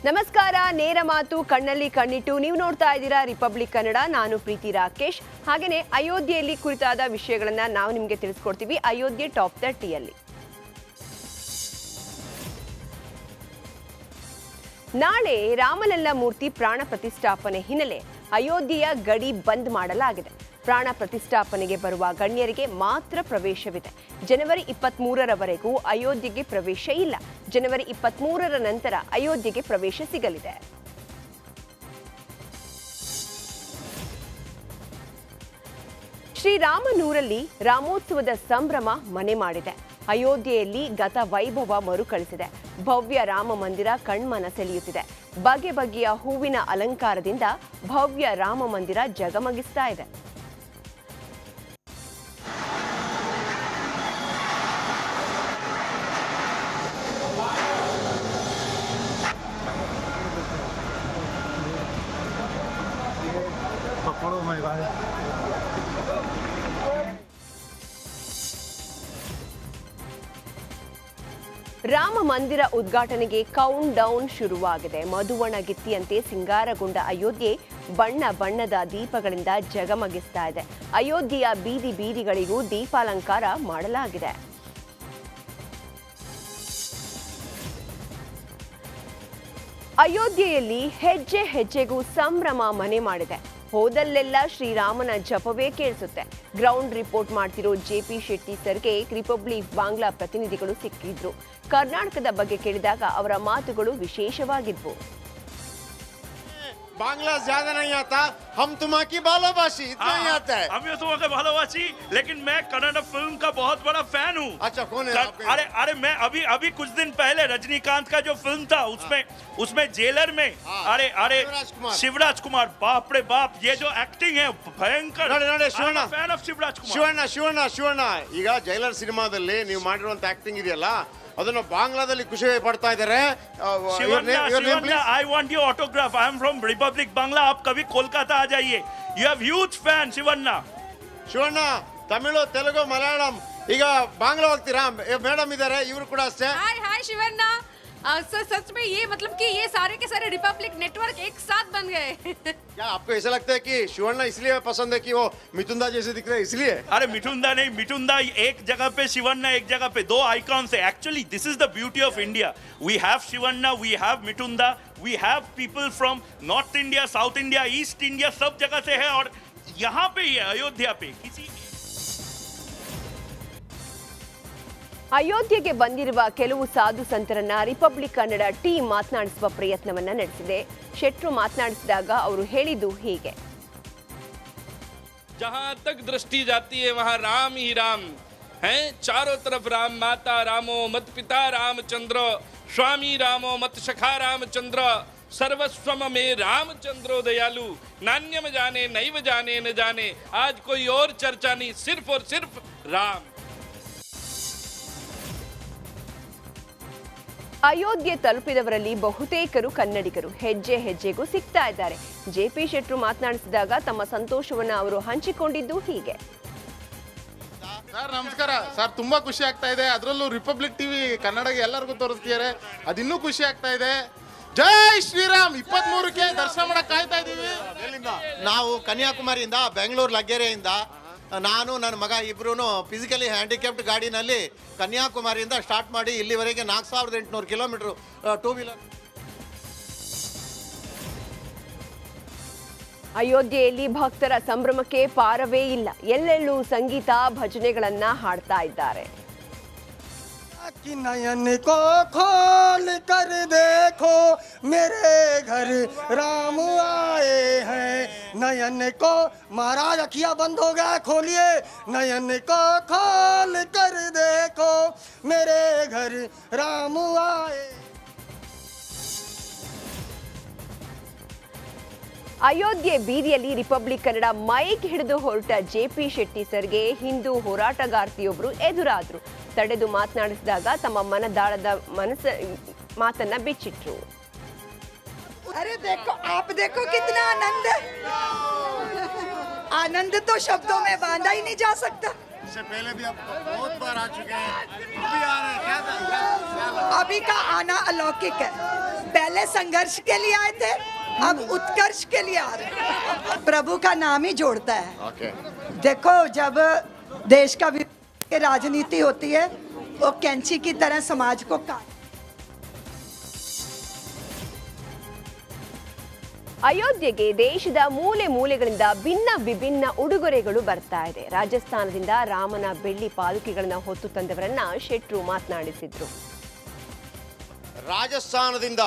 ನಮಸ್ಕಾರ, ನೇರ ಮಾತು ಕಣ್ಣಲ್ಲಿ ಕಣ್ಣಿಟ್ಟು ನೀವು ನೋಡ್ತಾ ಇದ್ದೀರಾ ರಿಪಬ್ಲಿಕ್ ಕನ್ನಡ. ನಾನು ಪ್ರೀತಿ ರಾಕೇಶ್. ಹಾಗೇನೆ ಅಯೋಧ್ಯೆಯಲ್ಲಿ ಕುರಿತಾದ ವಿಷಯಗಳನ್ನ ನಾವು ನಿಮಗೆ ತಿಳಿಸ್ಕೊಡ್ತೀವಿ. ಅಯೋಧ್ಯೆ ಟಾಪ್ 30 ಯಲ್ಲಿ ನಾಳೆ ರಾಮಲಲ್ಲ ಮೂರ್ತಿ ಪ್ರಾಣ ಪ್ರತಿಷ್ಠಾಪನೆ ಹಿನ್ನೆಲೆ ಅಯೋಧ್ಯೆಯ ಗಡಿ ಬಂದ್ ಮಾಡಲಾಗಿದೆ. ಪ್ರಾಣ ಪ್ರತಿಷ್ಠಾಪನೆಗೆ ಬರುವ ಗಣ್ಯರಿಗೆ ಮಾತ್ರ ಪ್ರವೇಶವಿದೆ. ಜನವರಿ 23ರವರೆಗೂ ಅಯೋಧ್ಯೆಗೆ ಪ್ರವೇಶ ಇಲ್ಲ. ಜನವರಿ 23ರ ನಂತರ ಅಯೋಧ್ಯೆಗೆ ಪ್ರವೇಶ ಸಿಗಲಿದೆ. ಶ್ರೀರಾಮನೂರಲ್ಲಿ ರಾಮೋತ್ಸವದ ಸಂಭ್ರಮ ಮನೆ ಮಾಡಿದೆ. ಅಯೋಧ್ಯೆಯಲ್ಲಿ ಗತ ವೈಭವ ಮರುಕಳಿಸಿದೆ. ಭವ್ಯ ರಾಮ ಮಂದಿರ ಕಣ್ಮನ ಸೆಳೆಯುತ್ತಿದೆ. ಬಗೆ ಬಗೆಯ ಹೂವಿನ ಅಲಂಕಾರದಿಂದ ಭವ್ಯ ರಾಮ ಮಂದಿರ ಜಗಮಗಿಸ್ತಾ ಇದೆ. ರಾಮ ಮಂದಿರ ಉದ್ಘಾಟನೆಗೆ ಕೌಂಟ್ ಡೌನ್ ಶುರುವಾಗಿದೆ. ಮಧುವಣಗಿತ್ತಿಯಂತೆ ಸಿಂಗಾರಗೊಂಡ ಅಯೋಧ್ಯೆ ಬಣ್ಣ ಬಣ್ಣದ ದೀಪಗಳಿಂದ ಜಗಮಗಿಸ್ತಾ ಇದೆ. ಅಯೋಧ್ಯೆಯ ಬೀದಿ ಬೀದಿಗಳಿಗೂ ದೀಪಾಲಂಕಾರ ಮಾಡಲಾಗಿದೆ. ಅಯೋಧ್ಯೆಯಲ್ಲಿ ಹೆಜ್ಜೆ ಹೆಜ್ಜೆಗೂ ಸಂಭ್ರಮ ಮನೆ ಮಾಡಿದೆ. ಹೋದಲ್ಲೆಲ್ಲ ಶ್ರೀರಾಮನ ಜಪವೇ ಕೇಳಿಸುತ್ತೆ. ಗ್ರೌಂಡ್ ರಿಪೋರ್ಟ್ ಮಾಡ್ತಿರೋ ಜೆಪಿ ಶೆಟ್ಟಿ ಸರ್ಗೆ ರಿಪಬ್ಲಿಕ್ ಬಾಂಗ್ಲಾ ಪ್ರತಿನಿಧಿಗಳು ಸಿಕ್ಕಿದ್ರು. ಕರ್ನಾಟಕದ ಬಗ್ಗೆ ಕೇಳಿದಾಗ ಅವರ ಮಾತುಗಳು ವಿಶೇಷವಾಗಿದ್ವು. बांग्ला ज्यादा नहीं आता, हम तुम्हारी भालोबाशी इतना ही आता है। हम तुम्हारे भालोबाशी, लेकिन मैं कन्नड़ फिल्म का बहुत बड़ा फैन हूँ। अच्छा, कौन है? अरे मैं अभी कुछ दिन पहले रजनीकांत का जो फिल्म था उसमें जेलर में अरे शिवराज कुमार, बाप रे बाप, ये जो एक्टिंग है भयंकर। Fan of Shivraj Kumar. ಶಿವಣ್ಣ ಈಗ ಜೈಲರ್ ಸಿನಿಮಾದಲ್ಲಿ ನೀವು ಮಾಡಿರುವಂತ ಆಕ್ಟಿಂಗ್ ಇದೆಯಲ್ಲ, ಅದನ್ನು ಬಾಂಗ್ಲಾದಲ್ಲಿ ಖುಷಿ ಪಡ್ತಾ ಇದ್ದಾರೆ. I want your autograph. I am from Republic Bangla. आप कभी कोलकाता आ जाइए. You have huge fan, Shivanna Tamil, Telugu, Malayalam, ಈಗ ಬಾಂಗ್ಲಾ ಹೋಗ್ತೀರಾ? ಮೇಡಮ್ ಇದ್ದಾರೆ, ಇವರು ಕೂಡ ಅಷ್ಟೇ. हाय शिवन्ना, सर सच में ये मतलब कि ये सारे के सारे रिपब्लिक नेटवर्क एक साथ बन गए। क्या आपको ऐसा लगता है कि शिवन्ना इसलिए पसंद है कि वो मिथुंदा जैसे दिख रहे हैं इसलिए? अरे मिठुंदा नहीं, मिठुंदा एक जगह पे, शिवन्ना एक जगह पे, दो आइकॉन्स है. Actually this is the beauty of India. We have Shivanna, we have Mithunda, we have people from north India, south India, east India, सब जगह से है. और यहाँ पे ही है अयोध्या पे. किसी ಅಯೋಧ್ಯೆಗೆ ಬಂದಿರುವ ಕೆಲವು ಸಾಧು ಸಂತರನ್ನ ರಿಪಬ್ಲಿಕ್ ಕನ್ನಡ ಟೀಮ್ ಮಾತನಾಡಿಸುವ ಪ್ರಯತ್ನವನ್ನ ನಡೆಸಿದೆ. ಶೆಟ್ರು ಮಾತನಾಡಿಸಿದಾಗ ಅವರು ಹೇಳಿದ್ದು ಹೀಗೆ: जहां तक दृष्टि जाती है वहां राम ही राम हैं. चारों तरफ राम. माता रामो मत पिता रामचंद्र, स्वामी रामो मत सखा रामचंद्र, सर्वस्वम में रामचंद्रो दयालु, नान्यम जाने नैव जाने न जाने. आज कोई और चर्चा नहीं, सिर्फ और सिर्फ राम. ಅಯೋಧ್ಯೆ ತಲುಪಿದವರಲ್ಲಿ ಬಹುತೇಕರು ಕನ್ನಡಿಗರು. ಹೆಜ್ಜೆ ಹೆಜ್ಜೆಗೂ ಸಿಗ್ತಾ ಇದ್ದಾರೆ. ಜೆಪಿ ಶೆಟ್ರು ಮಾತನಾಡಿಸಿದಾಗ ತಮ್ಮ ಸಂತೋಷವನ್ನ ಅವರು ಹಂಚಿಕೊಂಡಿದ್ದು ಹೀಗೆ: ಸರ್ ನಮಸ್ಕಾರ ಸರ್, ತುಂಬಾ ಖುಷಿ ಆಗ್ತಾ ಇದೆ. ಅದರಲ್ಲೂ ರಿಪಬ್ಲಿಕ್ ಟಿವಿ ಕನ್ನಡಗೆ ಎಲ್ಲರಿಗೂ ತೋರಿಸ್ತಿದ್ದಾರೆ, ಅದಿನ್ನೂ ಖುಷಿ ಆಗ್ತಾ ಇದೆ. ಜೈ ಶ್ರೀರಾಮ್. 23ಕ್ಕೆ ದರ್ಶನ ಮಾಡಕ್ ಕಾಯ್ತಾ ಇದೀವಿ. ನಾವು ಕನ್ಯಾಕುಮಾರಿಯಿಂದ, ಬೆಂಗಳೂರು ಲಗ್ಗೆರೆಯಿಂದ, ನಾನು ನನ್ನ ಮಗ ಇಬ್ರು ಫಿಸಿಕಲಿ ಹ್ಯಾಂಡಿಕ್ಯಾಪ್ಡ್ ಗಾಡಿನಲ್ಲಿ ಕನ್ಯಾಕುಮಾರಿಯಿಂದ ಸ್ಟಾರ್ಟ್ ಮಾಡಿ ಇಲ್ಲಿವರೆಗೆ 4800 ಕಿಲೋಮೀಟರ್ ಟೂ ವೀಲರ್. ಅಯೋಧ್ಯೆಯಲ್ಲಿ ಭಕ್ತರ ಸಂಭ್ರಮಕ್ಕೆ ಪಾರವೇ ಇಲ್ಲ. ಎಲ್ಲೆಲ್ಲೂ ಸಂಗೀತ ಭಜನೆಗಳನ್ನ ಹಾಡ್ತಾ ಇದ್ದಾರೆ. कि नयन को खोल कर देखो मेरे घर राम आए हैं. नयन को महाराज अखिया बंद हो गया, खोलिए. नयन को खोल कर देखो मेरे घर राम आए. ಅಯೋಧ್ಯೆ ಬೀದಿಯಲ್ಲಿ ರಿಪಬ್ಲಿಕ್ ಕನ್ನಡ ಮೈಕ್ ಹಿಡಿದು ಹೊರಟ ಜೆಪಿ ಶೆಟ್ಟಿ ಸರ್ಗೆ ಹಿಂದೂ ಹೋರಾಟಗಾರ್ತಿಯೊಬ್ಬರು ಎದುರಾದ್ರು. ತಡೆದು ಮಾತನಾಡಿಸಿದಾಗ ತಮ್ಮ ಮನದಾಳದ ಮಾತನ್ನ ಬಿಚ್ಚಿಟ್ರು. अरे देखो, आप देखो कितना आनंद है. आनंद तो शब्दों में बांधा ही नहीं जा सकता. इससे पहले भी आप बहुत बार आ चुके हैं, अभी आ रहे हैं. क्या अभी का आना अलौकिक है. पहले संघर्ष के लिए आए थे, अब उत्कर्ष के लिए आ रहे हैं। प्रभु का नाम ही जोड़ता है। देखो, जब देश का राजनीति होती है वो कैंची की तरह समाज को काट। ಅಯೋಧ್ಯೆಗೆ ದೇಶದ ಮೂಲೆ ಮೂಲೆಗಳಿಂದ ಭಿನ್ನ ವಿಭಿನ್ನ ಉಡುಗೊರೆಗಳು ಬರ್ತಾ ಇದೆ. ರಾಜಸ್ಥಾನದಿಂದ ರಾಮನ ಬೆಳ್ಳಿ ಪಾದುಕೆಗಳನ್ನು ಹೊತ್ತು ತಂದವರನ್ನ ಶೆಟ್ರು ಮಾತನಾಡಿಸಿದ್ರು. ರಾಜಸ್ಥಾನದಿಂದ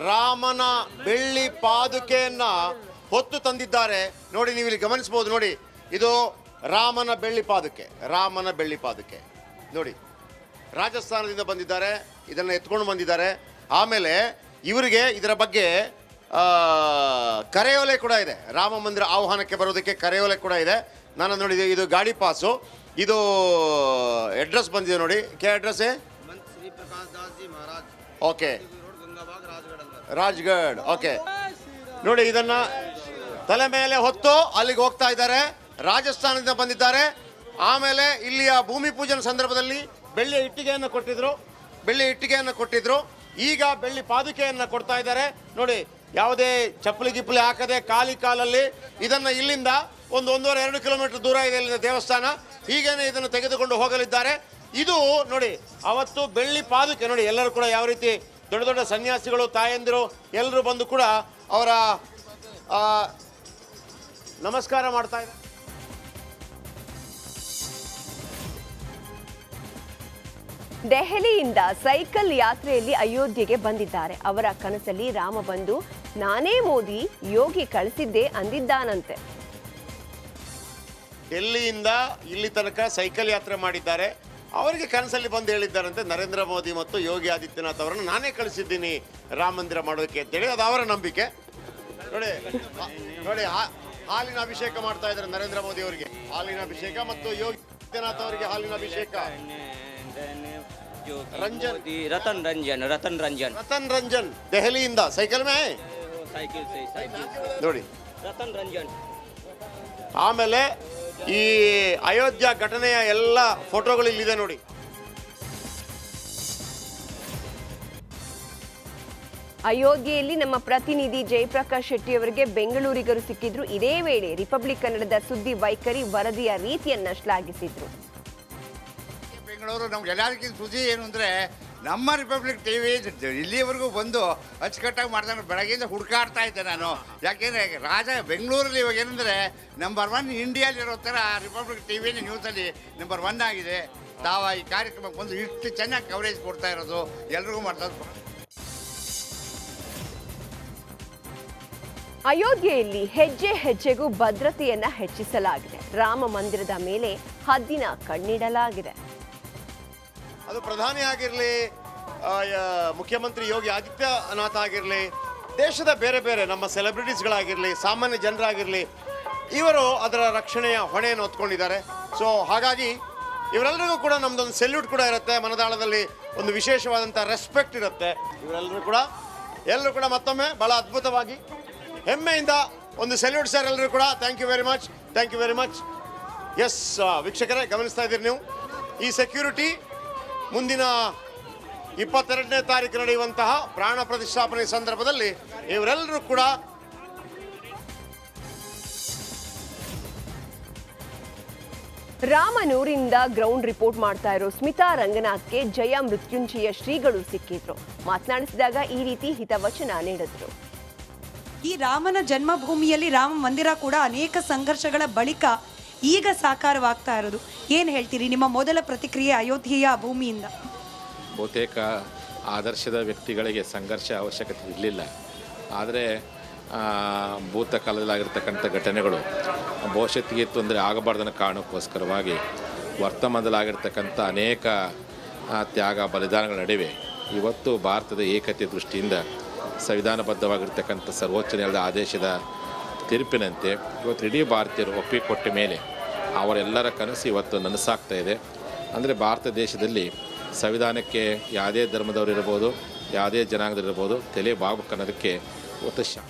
ರಾಮನ ಬೆಳ್ಳಿ ಪಾದುಕೆಯನ್ನ ಹೊತ್ತು ತಂದಿದ್ದಾರೆ. ನೋಡಿ, ನೀವು ಇಲ್ಲಿ ಗಮನಿಸಬಹುದು. ನೋಡಿ, ಇದು ರಾಮನ ಬೆಳ್ಳಿ ಪಾದುಕೆ. ರಾಮನ ಬೆಳ್ಳಿ ಪಾದುಕೆ ನೋಡಿ, ರಾಜಸ್ಥಾನದಿಂದ ಬಂದಿದ್ದಾರೆ, ಇದನ್ನು ಎತ್ಕೊಂಡು ಬಂದಿದ್ದಾರೆ. ಆಮೇಲೆ ಇವರಿಗೆ ಇದರ ಬಗ್ಗೆ ಕರೆಯೋಲೆ ಕೂಡ ಇದೆ. ರಾಮ ಮಂದಿರ ಆಹ್ವಾನಕ್ಕೆ ಬರೋದಕ್ಕೆ ಕರೆಯೋಲೆ ಕೂಡ ಇದೆ. ನಾನು ನೋಡಿದೆ, ಇದು ಗಾಡಿ ಪಾಸು. ಇದು ಅಡ್ರೆಸ್ ಬಂದಿದೆ ನೋಡಿ. ಕೆ ಅಡ್ರೆಸ್ ಓಕೆ, ರಾಜ್ಗಢ್. ಓಕೆ ನೋಡಿ, ಇದನ್ನ ತಲೆ ಮೇಲೆ ಹೊತ್ತು ಅಲ್ಲಿಗೆ ಹೋಗ್ತಾ ಇದ್ದಾರೆ. ರಾಜಸ್ಥಾನದಿಂದ ಬಂದಿದ್ದಾರೆ. ಆಮೇಲೆ ಇಲ್ಲಿಯ ಭೂಮಿ ಪೂಜನ ಸಂದರ್ಭದಲ್ಲಿ ಬೆಳ್ಳಿಯ ಇಟ್ಟಿಗೆಯನ್ನು ಕೊಟ್ಟಿದ್ರು. ಈಗ ಬೆಳ್ಳಿ ಪಾದುಕೆಯನ್ನು ಕೊಡ್ತಾ ಇದ್ದಾರೆ. ನೋಡಿ, ಯಾವುದೇ ಚಪ್ಪಲಿ ಗಿಪ್ಪಲಿ ಹಾಕದೆ ಖಾಲಿ ಕಾಲಲ್ಲಿ ಇದನ್ನ ಇಲ್ಲಿಂದ 1-1.5-2 ಕಿಲೋಮೀಟರ್ ದೂರ ಇದೆ ಇಲ್ಲಿಂದ ದೇವಸ್ಥಾನ. ಹೀಗೇನೆ ಇದನ್ನು ತೆಗೆದುಕೊಂಡು ಹೋಗಲಿದ್ದಾರೆ. ಇದು ನೋಡಿ, ಅವತ್ತು ಬೆಳ್ಳಿ ಪಾದುಕೆ ನೋಡಿ, ಎಲ್ಲರೂ ಕೂಡ ಯಾವ ರೀತಿ ದೊಡ್ಡ ದೊಡ್ಡ ಸನ್ಯಾಸಿಗಳು, ತಾಯಂದಿರು ಎಲ್ಲರೂ ಬಂದು ಕೂಡ ಅವರ ನಮಸ್ಕಾರ ಮಾಡ್ತಾ ಇದ್ದಾರೆ. ದೆಹಲಿಯಿಂದ ಸೈಕಲ್ ಯಾತ್ರೆಯಲ್ಲಿ ಅಯೋಧ್ಯೆಗೆ ಬಂದಿದ್ದಾರೆ. ಅವರ ಕನಸಲ್ಲಿ ರಾಮ ಬಂದು ನಾನೇ ಮೋದಿ, ಯೋಗಿ ಕಳಿಸಿದ್ದೆ ಅಂದಿದ್ದಾನಂತೆ. ಡೆಲ್ಲಿಯಿಂದ ಇಲ್ಲಿ ತನಕ ಸೈಕಲ್ ಯಾತ್ರೆ ಮಾಡಿದ್ದಾರೆ. ಅವರಿಗೆ ಕನಸಲ್ಲಿ ಬಂದು ಹೇಳಿದ್ದಾರಂತೆ, ನರೇಂದ್ರ ಮೋದಿ ಮತ್ತು ಯೋಗಿ ಆದಿತ್ಯನಾಥ್ ಅವರನ್ನು ನಾನೇ ಕಳಿಸಿದ್ದೀನಿ ರಾಮ ಮಂದಿರ ಮಾಡೋದಕ್ಕೆ ಅಂತೇಳಿ. ಅದು ಅವರ ನಂಬಿಕೆ. ನೋಡಿ, ಹಾಲಿನ ಅಭಿಷೇಕ ಮಾಡ್ತಾ ಇದ್ದಾರೆ ನರೇಂದ್ರ ಮೋದಿ ಅವರಿಗೆ. ಹಾಲಿನ ಅಭಿಷೇಕ ಮತ್ತು ಯೋಗಿ ಆದಿತ್ಯನಾಥ್ ಅವರಿಗೆ ಹಾಲಿನ ಅಭಿಷೇಕ. ರತನ್ ರಂಜನ್ ದೆಹಲಿಯಿಂದ ಸೈಕಲ್ ಮೇ ನೋಡಿ. ಆಮೇಲೆ ಈ ಅಯೋಧ್ಯ ಘಟನೆಯ ಎಲ್ಲ ಫೋಟೋಗಳು ಇಲ್ಲಿದೆ ನೋಡಿ. ಅಯೋಧ್ಯೆಯಲ್ಲಿ ನಮ್ಮ ಪ್ರತಿನಿಧಿ ಜಯಪ್ರಕಾಶ್ ಶೆಟ್ಟಿ ಅವರಿಗೆ ಬೆಂಗಳೂರಿಗರು ಸಿಕ್ಕಿದ್ರು. ಇದೇ ವೇಳೆ ರಿಪಬ್ಲಿಕ್ ಕನ್ನಡದ ಸುದ್ದಿ ವೈಖರಿ ವರದಿಯ ರೀತಿಯನ್ನ ಶ್ಲಾಘಿಸಿದ್ರು. ಬೆಂಗಳೂರು ನಮ್ಗೆ ಎಲ್ಲರಿಗಿಂತ ಸುದ್ದಿ ಏನು ಅಂದರೆ, ನಮ್ಮ ರಿಪಬ್ಲಿಕ್ ಟಿವಿ ಇಲ್ಲಿವರೆಗೂ ಬಂದು ಅಚ್ಚುಕಟ್ಟಾಗಿ ಮಾಡ್ತಾನೆ. ಬೆಳಗ್ಗೆಯಿಂದ ಹುಡುಕಾಡ್ತಾ ಇದ್ದೆ ನಾನು. ಯಾಕೆಂದರೆ ಬೆಂಗಳೂರಲ್ಲಿ ಇವಾಗ ಏನಂದರೆ ನಂಬರ್ 1 ಇಂಡಿಯಾಲಿರೋ ಥರ ರಿಪಬ್ಲಿಕ್ ಟಿವಿನ ನ್ಯೂಸಲ್ಲಿ ನಂಬರ್ 1 ಆಗಿದೆ. ತಾವು ಈ ಕಾರ್ಯಕ್ರಮಕ್ಕೆ ಬಂದು ಇಷ್ಟು ಚೆನ್ನಾಗಿ ಕವರೇಜ್ ಕೊಡ್ತಾ ಇರೋದು ಎಲ್ರಿಗೂ ಮಾಡ್ತಾ ಇರೋದು. ಅಯೋಧ್ಯೆಯಲ್ಲಿ ಹೆಜ್ಜೆ ಹೆಜ್ಜೆಗೂ ಭದ್ರತೆಯನ್ನ ಹೆಚ್ಚಿಸಲಾಗಿದೆ. ರಾಮ ಮಂದಿರದ ಮೇಲೆ ಹದ್ದಿನ ಕಣ್ಣಿಡಲಾಗಿದೆ. ಅದು ಪ್ರಧಾನಿ ಆಗಿರಲಿ, ಮುಖ್ಯಮಂತ್ರಿ ಯೋಗಿ ಆದಿತ್ಯನಾಥ್ ಆಗಿರಲಿ, ದೇಶದ ಬೇರೆ ಬೇರೆ ನಮ್ಮ ಸೆಲೆಬ್ರಿಟೀಸ್ಗಳಾಗಿರಲಿ, ಸಾಮಾನ್ಯ ಜನರಾಗಿರಲಿ, ಇವರು ಅದರ ರಕ್ಷಣೆಯ ಹೊಣೆಯನ್ನು ಹೊತ್ಕೊಂಡಿದ್ದಾರೆ. ಸೊ ಹಾಗಾಗಿ ಇವರೆಲ್ಲರಿಗೂ ಕೂಡ ನಮ್ದೊಂದು ಸೆಲ್ಯೂಟ್ ಕೂಡ ಇರುತ್ತೆ. ಮನದಾಳದಲ್ಲಿ ಒಂದು ವಿಶೇಷವಾದಂಥ ರೆಸ್ಪೆಕ್ಟ್ ಇರುತ್ತೆ. ಇವರೆಲ್ಲರೂ ಕೂಡ ಮತ್ತೊಮ್ಮೆ ಬಹಳ ಅದ್ಭುತವಾಗಿ ಹೆಮ್ಮೆಯಿಂದ ಒಂದು ಸೆಲ್ಯೂಟ್ ಸರ್. ಎಲ್ಲರೂ ಕೂಡ thank you very much. Yes ವೀಕ್ಷಕರೇ, ಗಮನಿಸ್ತಾ ಇದ್ದೀರಿ ನೀವು, ಈ ಸೆಕ್ಯೂರಿಟಿ ಮುಂದಿನ 22ನೇ ತಾರೀಕು ನಡೆಯುವಂತಹ ಪ್ರಾಣ ಪ್ರತಿಷ್ಠಾಪನೆ ಸಂದರ್ಭದಲ್ಲಿ ಇವರೆಲ್ಲರೂ ಕೂಡ ರಾಮನೂರಿಂದ ಗ್ರೌಂಡ್ ರಿಪೋರ್ಟ್ ಮಾಡ್ತಾ ಇರೋ ಸ್ಮಿತಾ ರಂಗನಾಥ್ಗೆ ಜಯ ಮೃತ್ಯುಂಜಯ ಶ್ರೀಗಳು ಸಿಕ್ಕಿದ್ರು. ಮಾತನಾಡಿಸಿದಾಗ ಈ ರೀತಿ ಹಿತವಚನ ನೀಡಿದ್ರು. ಈ ರಾಮನ ಜನ್ಮಭೂಮಿಯಲ್ಲಿ ರಾಮ ಮಂದಿರ ಕೂಡ ಅನೇಕ ಸಂಘರ್ಷಗಳ ಬಳಿಕ ಈಗ ಸಾಕಾರವಾಗ್ತಾ ಇರೋದು. ಏನು ಹೇಳ್ತೀರಿ, ನಿಮ್ಮ ಮೊದಲ ಪ್ರತಿಕ್ರಿಯೆ ಅಯೋಧ್ಯೆಯ ಭೂಮಿಯಿಂದ? ಬಹುತೇಕ ಆದರ್ಶದ ವ್ಯಕ್ತಿಗಳಿಗೆ ಸಂಘರ್ಷ ಅವಶ್ಯಕತೆ ಇರಲಿಲ್ಲ. ಆದರೆ ಭೂತ ಕಾಲದಲ್ಲಾಗಿರ್ತಕ್ಕಂಥ ಘಟನೆಗಳು ಭವಿಷ್ಯತ್ತಿಗೆ ತೊಂದರೆ ಆಗಬಾರ್ದನ್ನ ಕಾರಣಕ್ಕೋಸ್ಕರವಾಗಿ ವರ್ತಮಾನದಲ್ಲಾಗಿರ್ತಕ್ಕಂಥ ಅನೇಕ ತ್ಯಾಗ ಬಲಿದಾನಗಳ ನಡುವೆ ಇವತ್ತು ಭಾರತದ ಏಕತೆ ದೃಷ್ಟಿಯಿಂದ ಸಂವಿಧಾನಬದ್ಧವಾಗಿರ್ತಕ್ಕಂಥ ಸರ್ವೋಚ್ಚ ನ್ಯಾಯಾಲಯದ ಆದೇಶದ ತೀರ್ಪಿನಂತೆ ಇವತ್ತು ಇಡೀ ಭಾರತೀಯರು ಒಪ್ಪಿಕೊಟ್ಟ ಮೇಲೆ ಅವರೆಲ್ಲರ ಕನಸು ಇವತ್ತು ನನಸಾಗ್ತಾ ಇದೆ. ಅಂದರೆ ಭಾರತ ದೇಶದಲ್ಲಿ ಸಂವಿಧಾನಕ್ಕೆ ಯಾವುದೇ ಧರ್ಮದವರು ಇರ್ಬೋದು, ಯಾವುದೇ ಜನಾಂಗದಲ್ಲಿರ್ಬೋದು, ತಲೆ ಬಾಗಬೇಕು ಅನ್ನೋದಕ್ಕೆ ಇವತ್ತು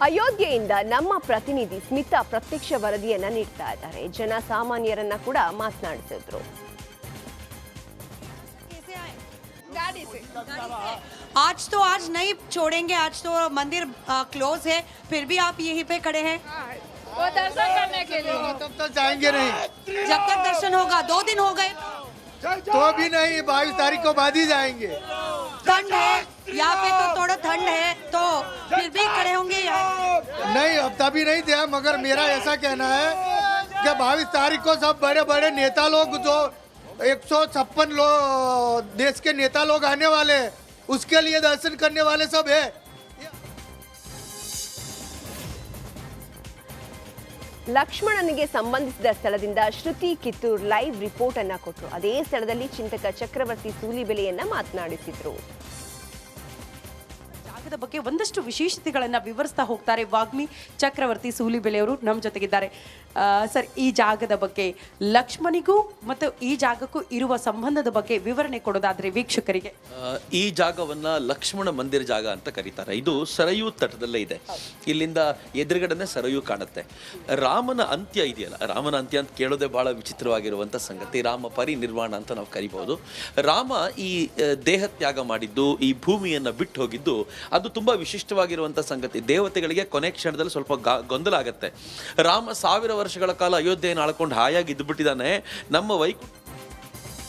ಅಯೋಧ್ಯೆಯಿಂದ ನಮ್ಮ ಪ್ರತಿನಿಧಿ ಸ್ಮಿತಾ ಪ್ರತ್ಯಕ್ಷ ವರದಿಯನ್ನ ನೀಡ್ತಾ ಇದ್ದಾರೆ. ಜನ ಸಾಮಾನ್ಯರನ್ನ ಕೂಡ ಮಾತನಾಡಿಸಿದ್ರು. आज तो आज नहीं छोड़ेंगे, आज तो मंदिर क्लोज है, फिर भी आप यहीं पे खड़े हैं वो दर्शन करने के लिए। तब तक जाएंगे नहीं, जब तक दर्शन होगा। 2 दिन हो गए तो भी नहीं, 22 तारीख को बाद ही जाएंगे। ठंड है यहाँ पे, तो थोड़ा ठंड है तो फिर भी खड़े होंगे यहाँ। नहीं हफ्ता भी नहीं दिया, मगर मेरा ऐसा कहना है कि 22 तारीख को सब बड़े बड़े नेता लोग, जो 156 लोग देश के नेता लोग आने वाले, उसके लिए दर्शन करने वाले सब है। ಲಕ್ಷ್ಮಣನಿಗೆ ಸಂಬಂಧಿಸಿದ ಸ್ಥಳದಿಂದ ಶ್ರುತಿ ಕಿತ್ತೂರ್ ಲೈವ್ ರಿಪೋರ್ಟ್ ಅನ್ನ ಕೊಟ್ಟರು. ಅದೇ ಸ್ಥಳದಲ್ಲಿ ಚಿಂತಕ ಚಕ್ರವರ್ತಿ ಸೂಲಿಬೆಲೆಯನ್ನ ಮಾತನಾಡಿಸಿದ್ರು. ಜಾಗದ ಬಗ್ಗೆ ಒಂದಷ್ಟು ವಿಶೇಷತೆಗಳನ್ನ ವಿವರಿಸ್ತಾ ಹೋಗ್ತಾರೆ ವಾಗ್ಮಿ ಚಕ್ರವರ್ತಿ ಸೂಲಿಬೆಲೆ ಅವರು ನಮ್ಮ ಜೊತೆಗಿದ್ದಾರೆ. ಸರ್, ಈ ಜಾಗದ ಬಗ್ಗೆ, ಲಕ್ಷ್ಮಣಿಗೂ ಮತ್ತು ಈ ಜಾಗಕ್ಕೂ ಇರುವ ಸಂಬಂಧದ ಬಗ್ಗೆ ವಿವರಣೆ ಕೊಡೋದಾದ್ರೆ ವೀಕ್ಷಕರಿಗೆ. ಈ ಜಾಗವನ್ನ ಲಕ್ಷ್ಮಣ ಮಂದಿರ ಜಾಗ ಅಂತ ಕರೀತಾರೆ. ಇದು ಸರಯೂ ತಟದಲ್ಲೇ ಇದೆ. ಇಲ್ಲಿಂದ ಎದುರುಗಡೆನೆ ಸರಯೂ ಕಾಣುತ್ತೆ. ರಾಮನ ಅಂತ್ಯ ಇದೆಯಲ್ಲ, ರಾಮನ ಅಂತ್ಯ ಅಂತ ಕೇಳೋದೇ ಬಹಳ ವಿಚಿತ್ರವಾಗಿರುವಂಥ ಸಂಗತಿ. ರಾಮ ಪರಿನಿರ್ವಾಣ ಅಂತ ನಾವು ಕರಿಬಹುದು. ರಾಮ ಈ ದೇಹ ತ್ಯಾಗ ಮಾಡಿದ್ದು, ಈ ಭೂಮಿಯನ್ನು ಬಿಟ್ಟು ಹೋಗಿದ್ದು, ಅದು ತುಂಬಾ ವಿಶಿಷ್ಟವಾಗಿರುವಂಥ ಸಂಗತಿ. ದೇವತೆಗಳಿಗೆ ಕೊನೆ ಕ್ಷಣದಲ್ಲಿ ಸ್ವಲ್ಪ ಗೊಂದಲ ಆಗುತ್ತೆ. ರಾಮ 1000 ವರ್ಷಗಳ ಕಾಲ ಅಯೋಧ್ಯೆಯನ್ನು ಆಳ್ಕೊಂಡು ಹಾಯಾಗಿ ಇದ್ದು ಬಿಟ್ಟಿದ್ದಾನೆ. ನಮ್ಮ ವೈಕುಂಠ